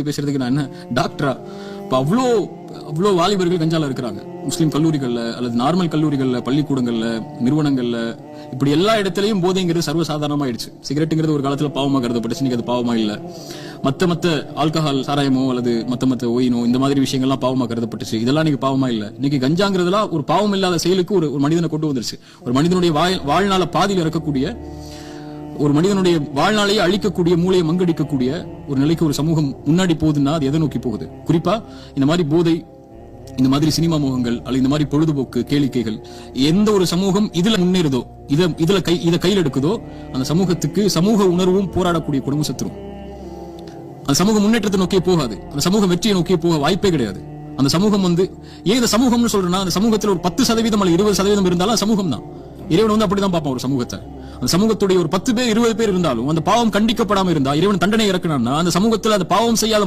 பேசுறதுக்கு நான் என்ன டாக்டரா? இப்ப அவ்வளோ வாலிபர்கள் கஞ்சால இருக்கிறாங்க. முஸ்லீம் கல்லூரிகள்ல அல்லது நார்மல் கல்லூரிகள்ல, பள்ளிக்கூடங்கள்ல, நிறுவனங்கள்ல, இப்படி எல்லா இடத்துலயும் போதைங்கிறது சர்வசாதாரணமாயிடுச்சு. சிகரெட்டுங்கிறது ஒரு காலத்துல பாவமா கருதப்பட்டுச்சு, இன்னைக்கு அது பாவமா இல்ல. மத்த ஆல்கஹால், சாராயமோ அல்லது மத்த ஒயினோ இந்த மாதிரி விஷயங்கள்லாம் பாவமா கருதப்பட்டுச்சு. இதெல்லாம் இன்னைக்கு பாவமா இல்ல. இன்னைக்கு கஞ்சாங்கிறதுலாம் ஒரு பாவம் இல்லாத செயலுக்கு ஒரு மனிதனை கொண்டு வந்துருச்சு. ஒரு மனிதனுடைய வாழ்நாள பாதியில் இறக்கக்கூடிய, ஒரு மனிதனுடைய வாழ்நாளையே அழிக்கக்கூடிய, மூளையை மங்கடிக்கக்கூடிய ஒரு நிலைக்கு ஒரு சமூகம் முன்னாடி போகுதுன்னா அது எதை நோக்கி போகுது? குறிப்பா இந்த மாதிரி போதை, இந்த மாதிரி சினிமா மோகங்கள் அல்லது இந்த மாதிரி பொழுதுபோக்கு கேளிக்கைகள், எந்த ஒரு சமூகம் இதுல முன்னேறுதோ, இதை கையில் எடுக்குதோ, அந்த சமூகத்துக்கு சமூக உணர்வும் போராடக்கூடிய குடும்பம் செத்துரும். அந்த சமூக முன்னேற்றத்தை நோக்கியே போகாது. அந்த சமூகம் வெற்றியை நோக்கியே போக வாய்ப்பே கிடையாது. அந்த சமூகம் ஏன் இந்த சமூகம்னு சொல்றேன்னா, அந்த சமூகத்தில் ஒரு 10% அல்லது 20% இருந்தாலும் சமூகம் தான். இறைவன் அப்படிதான் பார்ப்பான் ஒரு சமூகத்தை. அந்த சமூகத்துடைய ஒரு 10 பேர் 20 பேர் இருந்தாலும் அந்த பாவம் கண்டிக்கப்படாம இருந்தா, இறைவன் தண்டனை இறக்குனான்னா, அந்த சமூகத்தில் அந்த பாவம் செய்யாத